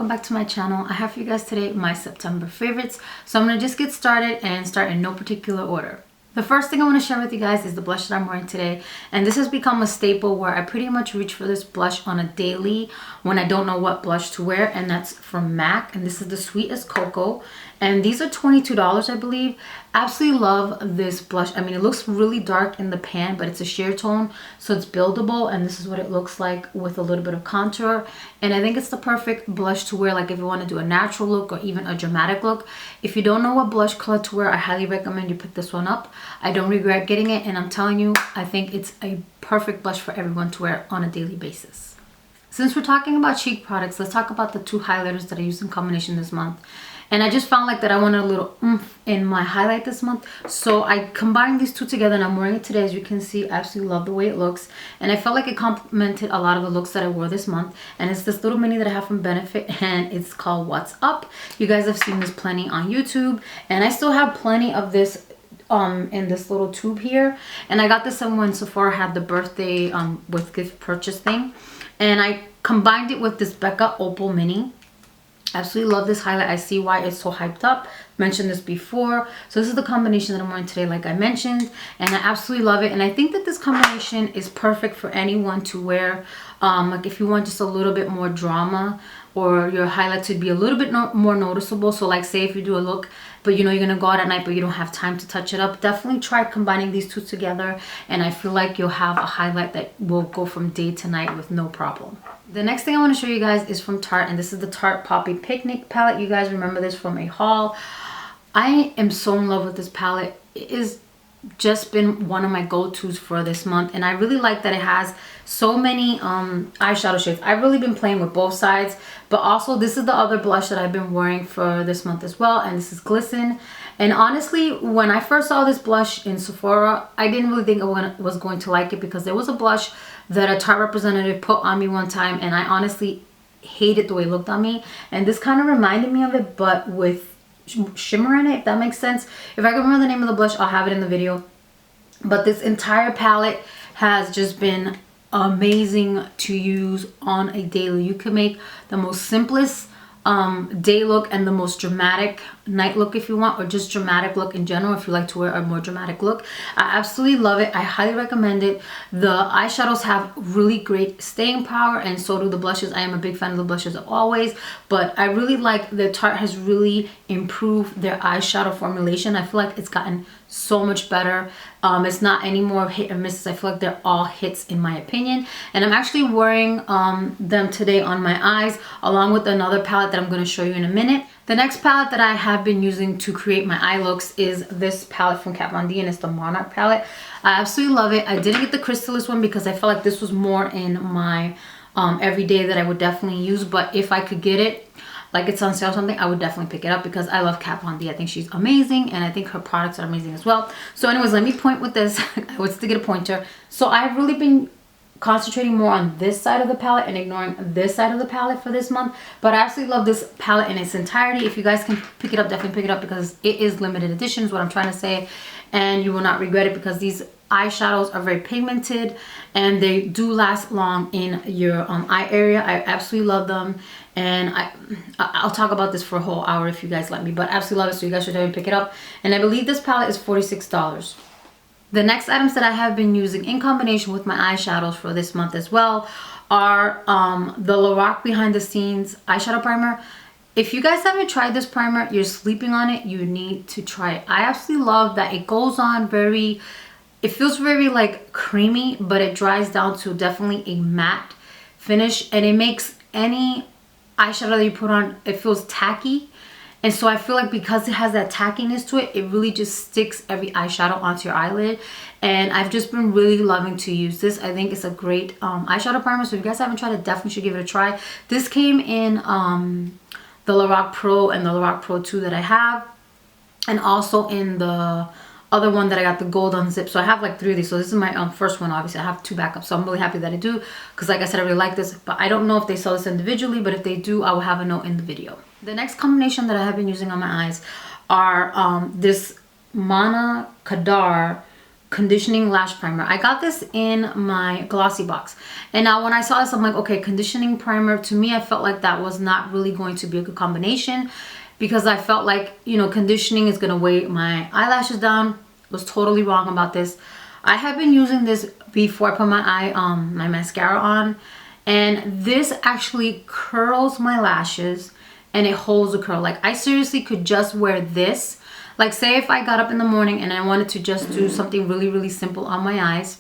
back to my channel. I have for you guys today my September favorites. So I'm going to just get started and start in no particular order. The first thing I want to share with you guys is the blush that I'm wearing today. And this has become a staple where I pretty much reach for this blush on a daily when I don't know what blush to wear. And that's from MAC. And this is the Sweet as Cocoa. And these are $22, I believe. Absolutely love this blush. I mean, it looks really dark in the pan, but it's a sheer tone, so it's buildable. And this is what it looks like with a little bit of contour. And I think it's the perfect blush to wear, like if you want to do a natural look or even a dramatic look. If you don't know what blush color to wear, I highly recommend you pick this one up. I don't regret getting it, and I'm telling you, I think it's a perfect blush for everyone to wear on a daily basis. Since we're talking about cheek products, let's talk about the two highlighters that I used in combination this month. And I just found like that I wanted a little oomph in my highlight this month. So I combined these two together and I'm wearing it today. As you can see, I absolutely love the way it looks. And I felt like it complemented a lot of the looks that I wore this month. And it's this little mini that I have from Benefit and it's called What's Up. You guys have seen this plenty on YouTube. And I still have plenty of this in this little tube here. And I got this when Sephora had the birthday with gift purchase thing. And I combined it with this BECCA Opal Mini. Absolutely love this highlight. I see why it's so hyped up. Mentioned this before. So this is the combination that I'm wearing today, like I mentioned, and I absolutely love it. And I think that this combination is perfect for anyone to wear. Like if you want just a little bit more drama or your highlight to be a little bit more noticeable. So like say if you do a look but you know you're gonna go out at night but you don't have time to touch it up, definitely try combining these two together, and I feel like you'll have a highlight that will go from day to night with no problem. The next thing I want to show you guys is from Tarte, and this is the Tarte Poppy Picnic palette. You guys remember this from a haul. I am so in love with this palette. It is just been one of my go-tos for this month, and I really like that it has so many eyeshadow shades. I've really been playing with both sides, but also this is the other blush that I've been wearing for this month as well, and this is Glisten. And honestly, when I first saw this blush in Sephora, I didn't really think I was going to like it because there was a blush that a Tarte representative put on me one time, and I honestly hated the way it looked on me. And this kind of reminded me of it, but with shimmer in it, if that makes sense. If I can remember the name of the blush, I'll have it in the video. But this entire palette has just been amazing to use on a daily. You can make the most simplest day look and the most dramatic night look if you want, or just dramatic look in general if you like to wear a more dramatic look. I absolutely love it. I highly recommend it. The eyeshadows have really great staying power, and so do the blushes. I am a big fan of the blushes always, but I really like that Tarte has really improved their eyeshadow formulation. I feel like it's gotten so much better. It's not any more hit or misses. I feel like they're all hits in my opinion, and I'm actually wearing them today on my eyes along with another palette that I'm going to show you in a minute. The next palette that I have been using to create my eye looks is this palette from Kat Von D, and it's the Monarch palette. I absolutely love it. I didn't get the Crystallis one because I felt like this was more in my everyday that I would definitely use, but if I could get it, like it's on sale or something, I would definitely pick it up because I love Kat Von D. I think she's amazing, and I think her products are amazing as well. So anyways, let me point with this. I was to get a pointer. So I've really been concentrating more on this side of the palette and ignoring this side of the palette for this month, but I absolutely love this palette in its entirety. If you guys can pick it up, definitely pick it up because it is limited edition is what I'm trying to say, and you will not regret it because these eyeshadows are very pigmented and they do last long in your eye area. I absolutely love them, and I'll talk about this for a whole hour if you guys let me, but I absolutely love it, so you guys should definitely pick it up. And I believe this palette is $46. The next items that I have been using in combination with my eyeshadows for this month as well are the LORAC Behind the Scenes eyeshadow primer. If you guys haven't tried this primer, you're sleeping on it. You need to try it. I absolutely love that it goes on very, it feels very like creamy, but it dries down to definitely a matte finish, and it makes any eyeshadow that you put on, it feels tacky. And so I feel like because it has that tackiness to it, it really just sticks every eyeshadow onto your eyelid. And I've just been really loving to use this. I think it's a great eyeshadow primer. So if you guys haven't tried it, definitely should give it a try. This came in the LORAC Pro and the LORAC Pro 2 that I have. And also in the other one that I got, the gold unzip. So I have like 3 of these. So this is my first one. Obviously I have 2 backups, so I'm really happy that I do, because like I said, I really like this. But I don't know if they sell this individually, but if they do, I will have a note in the video. The next combination that I have been using on my eyes are this MANNA KADAR conditioning lash primer. I got this in my glossy box, and now when I saw this, I'm like, okay, conditioning primer, to me I felt like that was not really going to be a good combination, because I felt like, you know, conditioning is gonna weigh my eyelashes down. Was totally wrong about this. I have been using this before I put my mascara on, and this actually curls my lashes and it holds the curl. Like, I seriously could just wear this. Like, say if I got up in the morning and I wanted to just do something really simple on my eyes,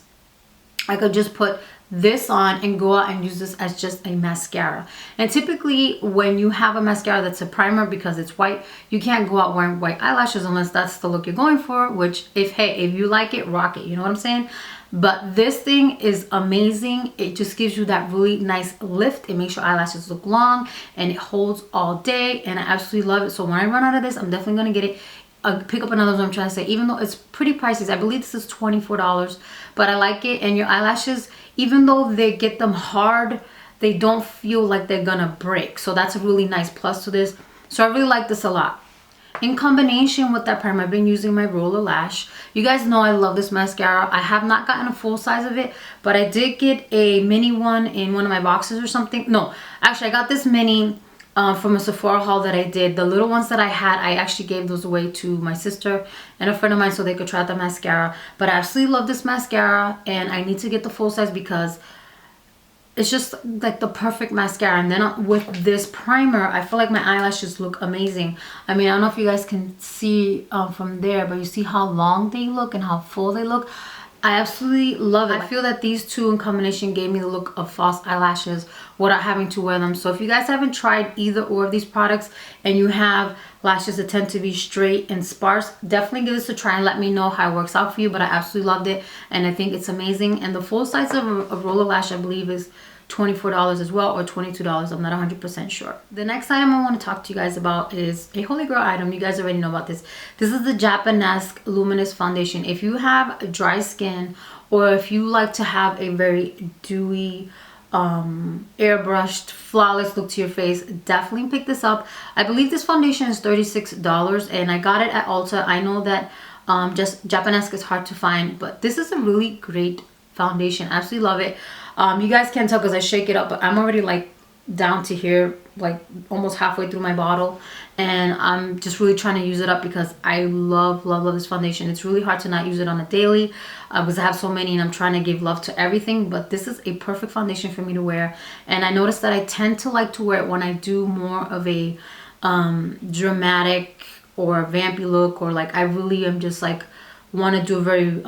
I could just put this on and go out and use this as just a mascara. And typically when you have a mascara that's a primer, because it's white, you can't go out wearing white eyelashes unless that's the look you're going for, which if you like it, rock it, you know what I'm saying? But this thing is amazing. It just gives you that really nice lift. It makes your eyelashes look long and it holds all day, and I absolutely love it. So when I run out of this, I'm definitely gonna get it. Pick up another one, I'm trying to say, even though it's pretty pricey. I believe this is $24, but I like it. And your eyelashes, even though they get them hard, they don't feel like they're gonna break. So that's a really nice plus to this. So I really like this a lot. In combination with that primer, I've been using my Roller Lash. You guys know I love this mascara. I have not gotten a full size of it, but I did get a mini one in one of my boxes or something. No, actually I got this mini from a Sephora haul that I did. The little ones that I had, I actually gave those away to my sister and a friend of mine so they could try out the mascara. But I absolutely love this mascara, and I need to get the full size because it's just like the perfect mascara. And then with this primer, I feel like my eyelashes look amazing. I mean, I don't know if you guys can see from there, but you see how long they look and how full they look. I absolutely love it. I feel that these two in combination gave me the look of false eyelashes without having to wear them. So if you guys haven't tried either or of these products and you have lashes that tend to be straight and sparse, definitely give this a try and let me know how it works out for you. But I absolutely loved it, and I think it's amazing. And the full size of a Roller Lash, I believe, is $24 as well, or $22. I'm not 100% sure. The next item I want to talk to you guys about is a holy grail item. You guys already know about this. This is the Japonesque Luminous Foundation. If you have dry skin, or if you like to have a very dewy, airbrushed, flawless look to your face, definitely pick this up. I believe this foundation is $36, and I got it at Ulta. I know that just Japonesque is hard to find, but this is a really great foundation. I absolutely love it. You guys can't tell because I shake it up, but I'm already like down to here, like almost halfway through my bottle, and I'm just really trying to use it up because I love this foundation. It's really hard to not use it on a daily because I have so many and I'm trying to give love to everything, but this is a perfect foundation for me to wear. And I noticed that I tend to like to wear it when I do more of a dramatic or vampy look, or like I really am just like want to do a very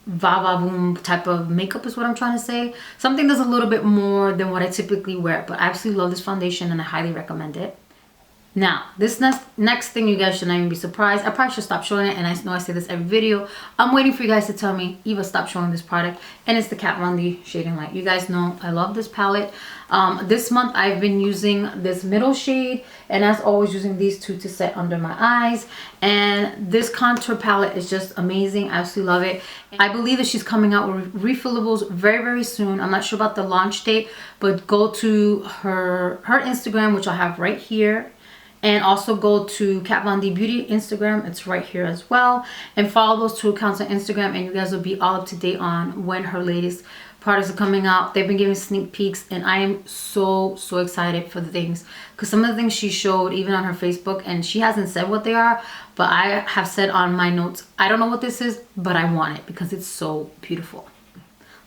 va-va-voom type of makeup is what I'm trying to say. Something that's a little bit more than what I typically wear, but I absolutely love this foundation and I highly recommend it. Now, this next thing, you guys should not even be surprised. I probably should stop showing it, and I know I say this every video. I'm waiting for you guys to tell me, Eva, stop showing this product, and it's the Kat Von D Shading Light. You guys know I love this palette. This month I've been using this middle shade, and as always using these two to set under my eyes. And this contour palette is just amazing. I absolutely love it. I believe that she's coming out with refillables very soon. I'm not sure about the launch date, but go to her Instagram, which I'll have right here. And also go to Kat Von D Beauty Instagram. It's right here as well. And follow those two accounts on Instagram, and you guys will be all up to date on when her latest products are coming out. They've been giving sneak peeks, and I am so excited for the things. Because some of the things she showed, even on her Facebook, and she hasn't said what they are, but I have said on my notes, I don't know what this is, but I want it because it's so beautiful.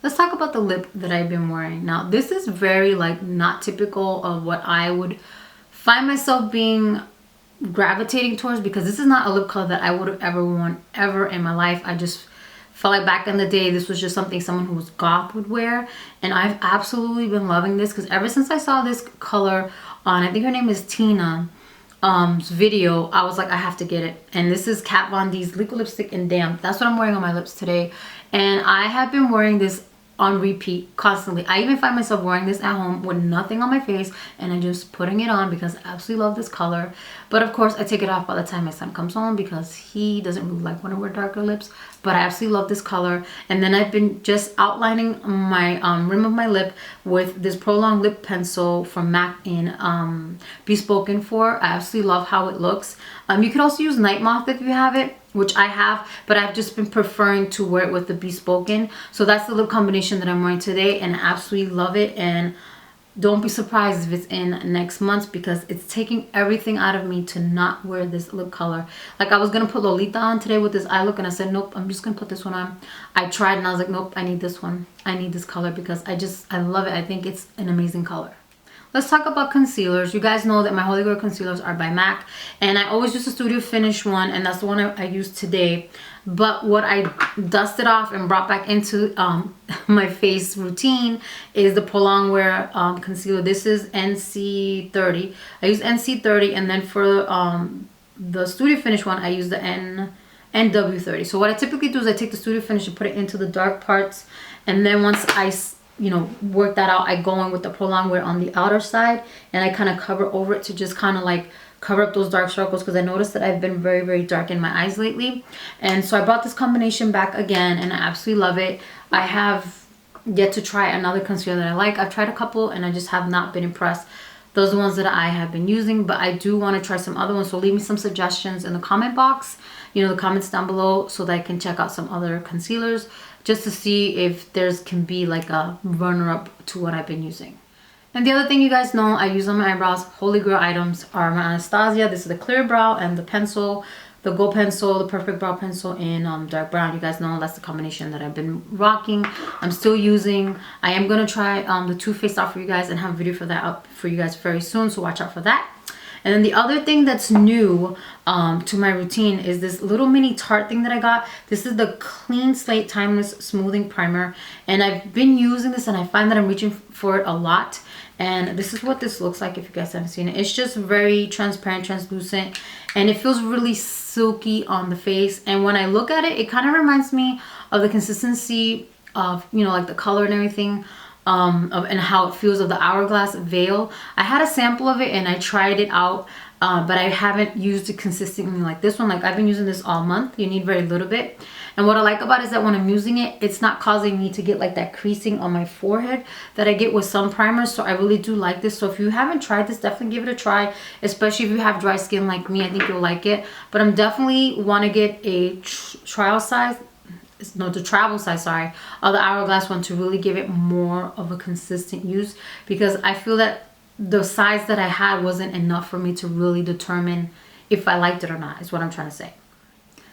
Let's talk about the lip that I've been wearing. Now, this is very like not typical of what I would find myself being gravitating towards, because this is not a lip color that I would have ever worn ever in my life. I just felt like back in the day this was just something someone who was goth would wear, and I've absolutely been loving this because ever since I saw this color on, I think her name is Tina's video, I was like, I have to get it. And this is Kat Von D's liquid lipstick in Damp. That's what I'm wearing on my lips today, and I have been wearing this on repeat constantly. I even find myself wearing this at home with nothing on my face, and I'm just putting it on because I absolutely love this color. But of course I take it off by the time my son comes home because he doesn't really like when I wear darker lips. But I absolutely love this color. And then I've been just outlining my rim of my lip with this Prolonged Lip Pencil from MAC in Bespoken For. I absolutely love how it looks. You could also use Night Moth if you have it. which I have, but I've just been preferring to wear it with the Bespoken. So that's the lip combination that I'm wearing today, and I absolutely love it. And don't be surprised if it's in next month, because it's taking everything out of me to not wear this lip color. Like, I was gonna put Lolita on today with this eye look, and I said nope, I'm just gonna put this one on. I tried and I was like, nope, I need this one. I need this color because I love it. I think it's an amazing color. Let's talk about concealers. You guys know that my Holy Grail concealers are by MAC, and I always use the Studio Finish one, and that's the one I used today. But what I dusted off and brought back into my face routine is the Prolonged Wear concealer. This is NC30. I use NC30, and then for the Studio Finish one, I use the NW30. So what I typically do is I take the Studio Finish and put it into the dark parts, and then once I work that out, I go in with the Prolonged Wear on the outer side, and I kind of cover over it to just kind of like cover up those dark circles, because I noticed that I've been very, very dark in my eyes lately. And so I brought this combination back again, and I absolutely love it. I have yet to try another concealer that I like. I've tried a couple and I just have not been impressed. Those are the ones that I have been using, but I do want to try some other ones. So leave me some suggestions in the comment box, the comments down below, so that I can check out some other concealers, just to see if there's can be like a runner-up to what I've been using. And the other thing you guys know I use on my eyebrows, Holy Grail items, are my Anastasia. This is the clear brow and the pencil, the gold pencil, the perfect brow pencil in dark brown. You guys know that's the combination that I've been rocking. I'm still using. I am going to try the Too Faced out for you guys and have a video for that up for you guys very soon, so watch out for that. And then the other thing that's new to my routine is this little mini Tarte thing that I got. This is the Clean Slate Timeless Smoothing Primer. And I've been using this, and I find that I'm reaching for it a lot. And this is what this looks like if you guys haven't seen it. It's just very transparent, translucent, and it feels really silky on the face. And when I look at it, it kind of reminds me of the consistency of, like the color and everything. And how it feels of the Hourglass Veil. I had a sample of it and I tried it out, but I haven't used it consistently like this one. Like, I've been using this all month. You need very little bit. And what I like about it is that when I'm using it, it's not causing me to get like that creasing on my forehead that I get with some primers. So I really do like this. So if you haven't tried this, definitely give it a try, especially if you have dry skin like me. I think you'll like it. But I'm definitely want to get a trial size. No, the travel size, sorry, of the Hourglass one, to really give it more of a consistent use, because I feel that the size that I had wasn't enough for me to really determine if I liked it or not, is what I'm trying to say.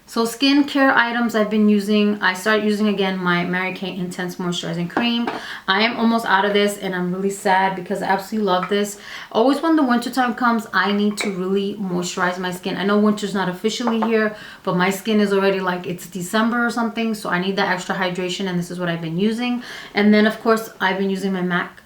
So skincare items I've been using, I started using again my Mary Kay Intense Moisturizing Cream. I am almost out of this, and I'm really sad because I absolutely love this. Always when the winter time comes, I need to really moisturize my skin. I know winter's not officially here, but my skin is already like it's December or something, so I need that extra hydration, and this is what I've been using. And then of course I've been using my MAC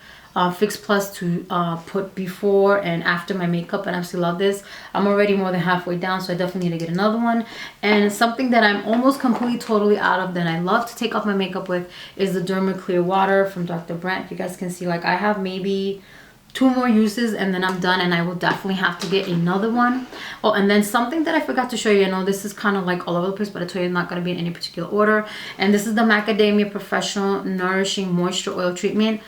Fix Plus to put before and after my makeup, and I absolutely love this. I'm already more than halfway down, so I definitely need to get another one. And something that I'm almost completely totally out of that I love to take off my makeup with is the Derma Clear Water from Dr. Brandt. You guys can see, like, I have maybe 2 more uses and then I'm done, and I will definitely have to get another one. Oh, and then something that I forgot to show you, I know this is kind of like all over the place, but I told you it's not going to be in any particular order. And this is the Macadamia Professional Nourishing Moisture Oil Treatment.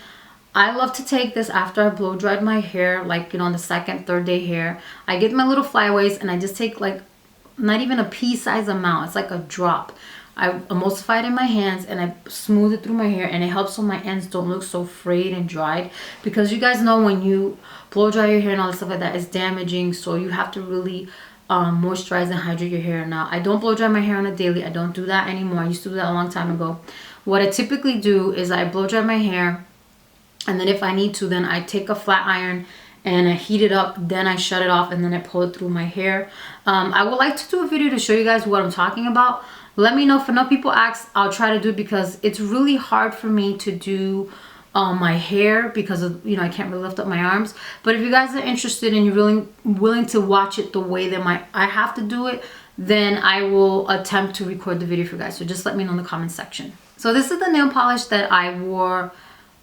I love to take this after I blow dried my hair, like, on the 2nd, 3rd day hair. I get my little flyaways and I just take like not even a pea size amount. It's like a drop. I emulsify it in my hands and I smooth it through my hair, and it helps so my ends don't look so frayed and dried, because you guys know when you blow dry your hair and all this stuff like that, it's damaging. So you have to really moisturize and hydrate your hair. Now, I don't blow dry my hair on a daily. I don't do that anymore. I used to do that a long time ago. What I typically do is I blow dry my hair, and then if I need to, then I take a flat iron and I heat it up, then I shut it off, and then I pull it through my hair. I would like to do a video to show you guys what I'm talking about. Let me know. If enough people ask, I'll try to do it, because it's really hard for me to do my hair because of, I can't really lift up my arms. But if you guys are interested and you're really willing to watch it the way that I have to do it, then I will attempt to record the video for you guys. So just let me know in the comment section. So this is the nail polish that I wore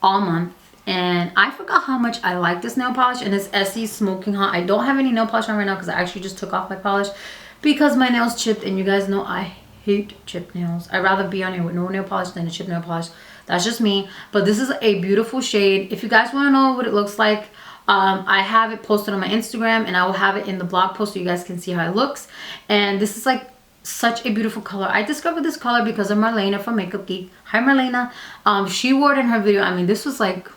all month. And I forgot how much I like this nail polish, and it's Essie Smoking Hot. I don't have any nail polish on right now because I actually just took off my polish because my nails chipped, and you guys know I hate chipped nails. I'd rather be on here with no nail polish than a chipped nail polish. That's just me. But this is a beautiful shade. If you guys want to know what it looks like, I have it posted on my Instagram, and I will have it in the blog post so you guys can see how it looks. And this is like such a beautiful color. I discovered this color because of Marlena from Makeup Geek. Hi Marlena. She wore it in her video. I mean, this was like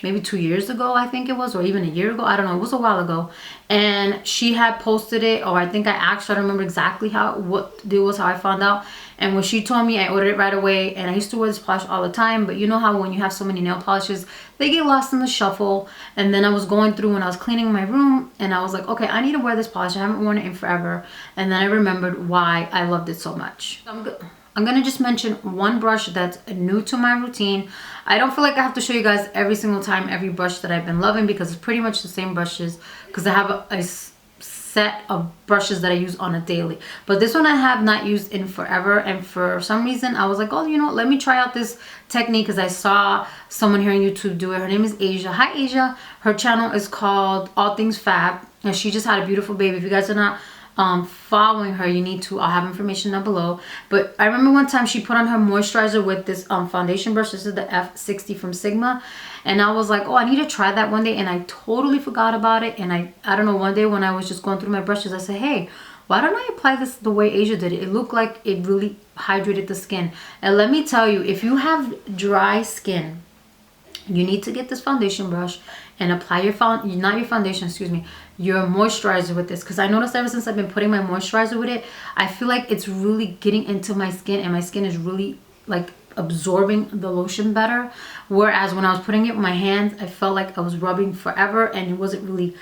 maybe 2 years ago, I think it was, or even a year ago. I don't know. It was a while ago. And she had posted it, or I think I asked her. I don't remember exactly what it was, how I found out. And when she told me, I ordered it right away. And I used to wear this polish all the time. But you know how when you have so many nail polishes, they get lost in the shuffle. And then I was going through when I was cleaning my room. And I was like, okay, I need to wear this polish. I haven't worn it in forever. And then I remembered why I loved it so much. I'm going to just mention one brush that's new to my routine. I don't feel like I have to show you guys every single time every brush that I've been loving, because it's pretty much the same brushes, because I have a set of brushes that I use on a daily. But this one I have not used in forever, and for some reason I was like, oh, you know what, let me try out this technique, because I saw someone here on YouTube do it. Her name is Asia. Hi Asia. Her channel is called All Things Fab, and she just had a beautiful baby. If you guys are not following her, you need to. I'll have information down below. But I remember one time she put on her moisturizer with this foundation brush. This is the F60 from Sigma, and I was like, oh, I need to try that one day, and I totally forgot about it. And I don't know, one day when I was just going through my brushes, I said, hey, why don't I apply this the way Asia did it? It looked like it really hydrated the skin. And let me tell you, if you have dry skin, you need to get this foundation brush and apply your your moisturizer with this, because I noticed ever since I've been putting my moisturizer with it, I feel like it's really getting into my skin, and my skin is really like absorbing the lotion better. Whereas when I was putting it with my hands, I felt like I was rubbing forever and it wasn't really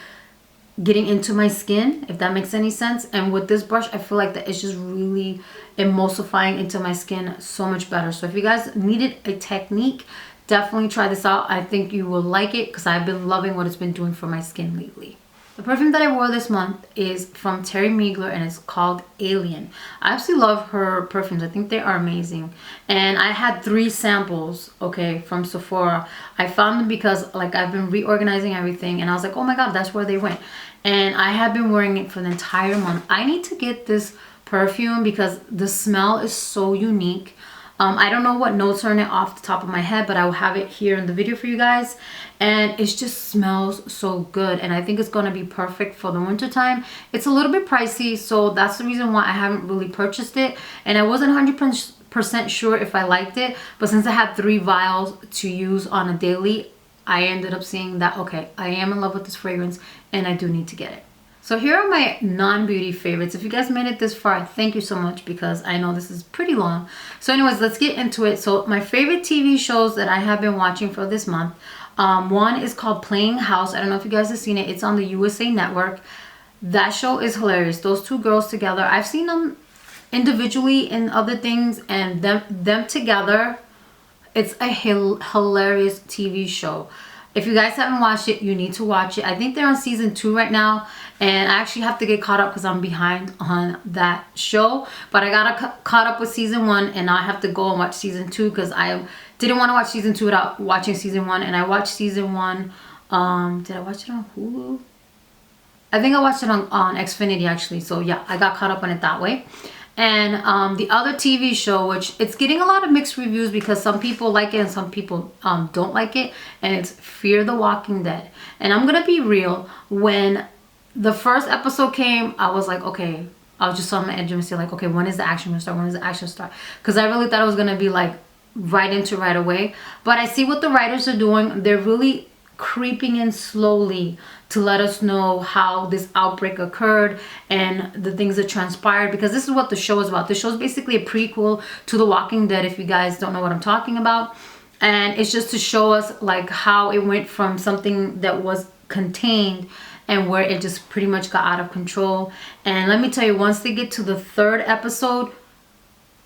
getting into my skin, if that makes any sense. And with this brush, I feel like that it's just really emulsifying into my skin so much better. So if you guys needed a technique, definitely try this out. I think you will like it, because I've been loving what it's been doing for my skin lately. The perfume that I wore this month is from Terry Miegler, and it's called Alien. I absolutely love her perfumes. I think they are amazing. And I had 3 samples, okay, from Sephora. I found them because like I've been reorganizing everything, and I was like, oh my god, that's where they went. And I have been wearing it for the entire month. I need to get this perfume because the smell is so unique. I don't know what notes are in it off the top of my head, but I will have it here in the video for you guys. And it just smells so good, and I think it's going to be perfect for the winter time. It's a little bit pricey, so that's the reason why I haven't really purchased it. And I wasn't 100% sure if I liked it, but since I had 3 vials to use on a daily, I ended up seeing that, okay, I am in love with this fragrance and I do need to get it. So here are my non-beauty favorites. If you guys made it this far, thank you so much, because I know this is pretty long. So anyways, let's get into it. So my favorite TV shows that I have been watching for this month, one is called Playing House. I don't know if you guys have seen it. It's on the USA Network. That show is hilarious. Those 2 girls together. I've seen them individually in other things, and them together, it's a hilarious TV show. If you guys haven't watched it, you need to watch it. I think they're on season 2 right now, and I actually have to get caught up because I'm behind on that show. But I got caught up with season 1, and now I have to go and watch season 2 because I didn't want to watch season 2 without watching season 1. And I watched season 1. Did I watch it on Hulu? I think I watched it on Xfinity actually. So yeah, I got caught up on it that way. And the other TV show, which it's getting a lot of mixed reviews because some people like it and some people don't like it, and it's Fear the Walking Dead. And I'm gonna be real, when the first episode came, I was like, okay, I was just on the edge of my seat, like, okay, when is the action gonna start? When is the action start? Because I really thought it was gonna be like right into right away. But I see what the writers are doing. They're really creeping in slowly to let us know how this outbreak occurred and the things that transpired, because this is what the show is about. The show is basically a prequel to The Walking Dead, if you guys don't know what I'm talking about. And it's just to show us like how it went from something that was contained and where it just pretty much got out of control. And let me tell you, once they get to the 3rd episode,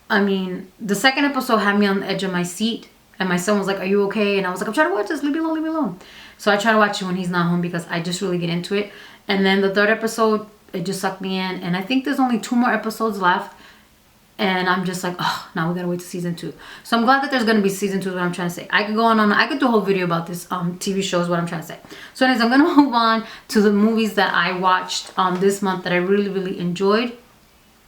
I mean, the 2nd episode had me on the edge of my seat, and my son was like, are you okay? And I was like, I'm trying to watch this, leave me alone, leave me alone. So I try to watch it when he's not home because I just really get into it. And then the 3rd episode, it just sucked me in. And I think there's only 2 more episodes left. And I'm just like, oh, now we gotta wait to season 2. So I'm glad that there's gonna be season 2 is what I'm trying to say. I could go on, I could do a whole video about this TV show is what I'm trying to say. So anyways, I'm gonna move on to the movies that I watched this month that I really, really enjoyed.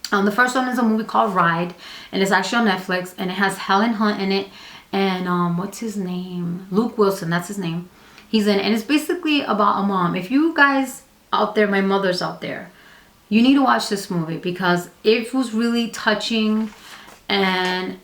The first one is a movie called Ride, and it's actually on Netflix, and it has Helen Hunt in it, and what's his name? Luke Wilson, that's his name. He's in it, and it's basically about a mom. If you guys out there, my mother's out there, you need to watch this movie because it was really touching, and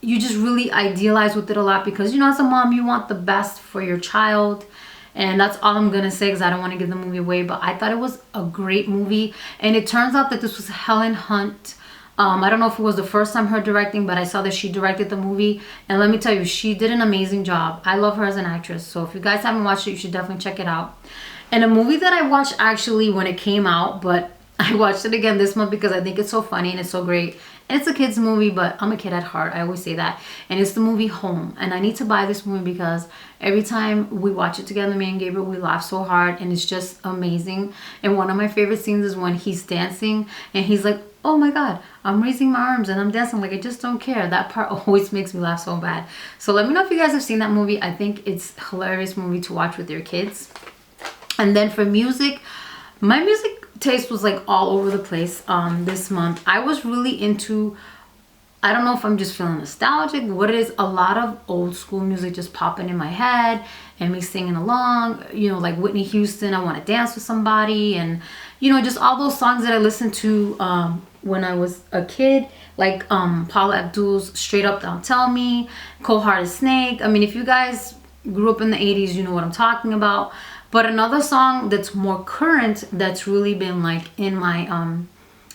you just really idealize with it a lot because, you know, as a mom, you want the best for your child. And that's all I'm gonna say because I don't want to give the movie away. But I thought it was a great movie, and it turns out that this was Helen Hunt. I don't know if it was the first time her directing, but I saw that she directed the movie, and let me tell you, she did an amazing job. I love her as an actress, so if you guys haven't watched it, you should definitely check it out. And a movie that I watched actually when it came out, but I watched it again this month because I think it's so funny and it's so great. And it's a kid's movie, but I'm a kid at heart. I always say that. And it's the movie Home. And I need to buy this movie because every time we watch it together, me and Gabriel, we laugh so hard. And it's just amazing. And one of my favorite scenes is when he's dancing and he's like, oh my God, I'm raising my arms and I'm dancing like I just don't care. That part always makes me laugh so bad. So let me know if you guys have seen that movie. I think it's a hilarious movie to watch with your kids. And then for music, my music taste was like all over the place this month. I was really into, I don't know if I'm just feeling nostalgic, what it is, a lot of old school music just popping in my head and me singing along, you know, like Whitney Houston, I Want to Dance with Somebody, and you know, just all those songs that I listened to when I was a kid, like Paula Abdul's Straight Up Don't Tell Me, Cold Hearted Snake. I mean, if you guys grew up in the 80s, you know what I'm talking about. But another song that's more current that's really been like in my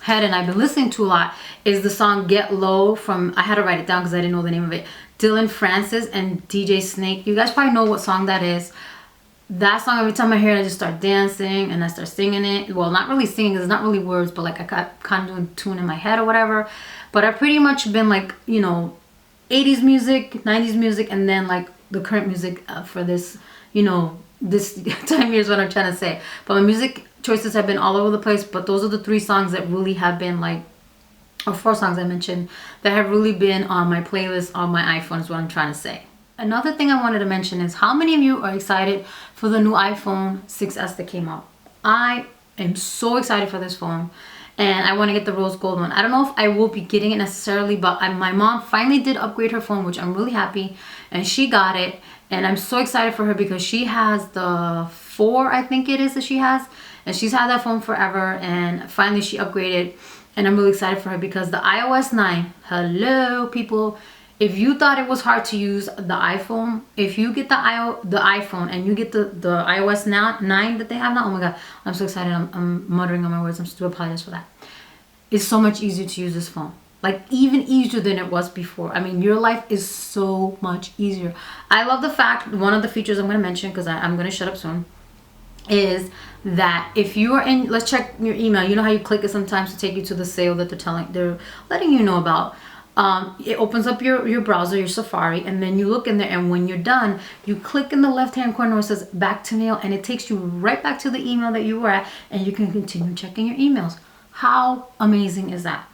head and I've been listening to a lot is the song Get Low from, I had to write it down because I didn't know the name of it, Dylan Francis and DJ Snake. You guys probably know what song that is. That song, every time I hear it, I just start dancing and I start singing it. Well, not really singing, it's not really words, but like I got kind of doing tune in my head or whatever. But I've pretty much been like, you know, 80s music, 90s music, and then like the current music for this, you know, this time here is what I'm trying to say. But my music choices have been all over the place, but those are the 3 songs that really have been like, or 4 songs I mentioned, that have really been on my playlist on my iPhone is what I'm trying to say. Another thing I wanted to mention is how many of you are excited for the new iPhone 6s that came out. I am so excited for this phone, and I want to get the rose gold one. I don't know if I will be getting it necessarily, but my mom finally did upgrade her phone, which I'm really happy, and she got it. And I'm so excited for her because she has the 4, I think it is that she has. And she's had that phone forever. And finally she upgraded. And I'm really excited for her because the iOS 9, hello people. If you thought it was hard to use the iPhone, if you get the iPhone and you get the iOS 9 that they have now, oh my God, I'm so excited. I'm muttering on my words. I'm still apologize for that. It's so much easier to use this phone. Like even easier than it was before. I mean, your life is so much easier. I love the fact, one of the features I'm going to mention, because I'm going to shut up soon, is that if you are in, let's check your email. You know how you click it sometimes to take you to the sale that they're letting you know about. It opens up your browser, your Safari, and then you look in there, and when you're done, you click in the left-hand corner where it says back to mail, and it takes you right back to the email that you were at, and you can continue checking your emails. How amazing is that?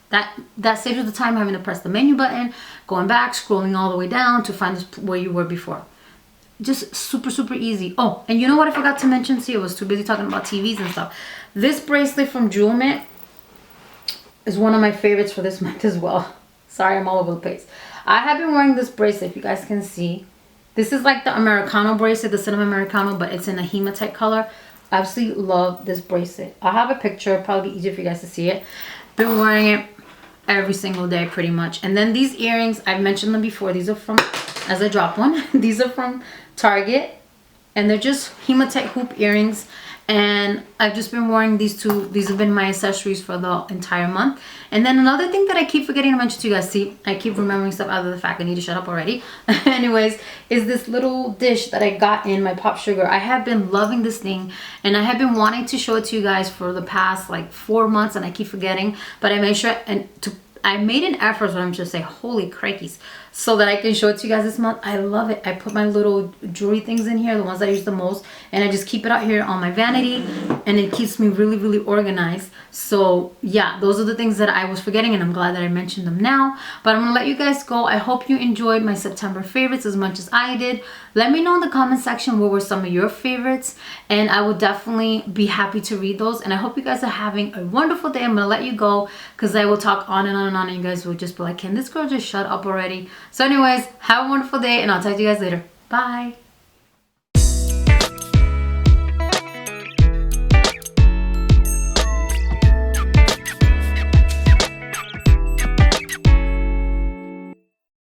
That saves you the time having to press the menu button, going back, scrolling all the way down to find where you were before. Just super, super easy. Oh, and you know what I forgot to mention? See, I was too busy talking about TVs and stuff. This bracelet from Jewel Mint is one of my favorites for this month as well. Sorry, I'm all over the place. I have been wearing this bracelet, if you guys can see. This is like the Americano bracelet, the Cinnamon Americano, but it's in a hematite color. I absolutely love this bracelet. I'll have a picture, probably be easier for you guys to see it. Been wearing it every single day pretty much. And then these earrings, I've mentioned them before. These are from, as I drop one, these are from Target, and they're just hematite hoop earrings. And I've just been wearing these 2. These have been my accessories for the entire month. And then another thing that I keep forgetting to mention to you guys, see, I keep remembering stuff out of the fact I need to shut up already. Anyways, is this little dish that I got in my Pop Sugar. I have been loving this thing, and I have been wanting to show it to you guys for the past like 4 months, and I keep forgetting. But I made sure I made an effort, so I'm just say, holy crikeys, so that I can show it to you guys this month. I love it. I put my little jewelry things in here, the ones that I use the most, and I just keep it out here on my vanity, and it keeps me really, really organized. So yeah, those are the things that I was forgetting, and I'm glad that I mentioned them now. But I'm gonna let you guys go. I hope you enjoyed my September favorites as much as I did. Let me know in the comment section what were some of your favorites, and I will definitely be happy to read those. And I hope you guys are having a wonderful day. I'm gonna let you go because I will talk on and on and on, and you guys will just be like, can this girl just shut up already? So anyways, have a wonderful day, and I'll talk to you guys later. Bye.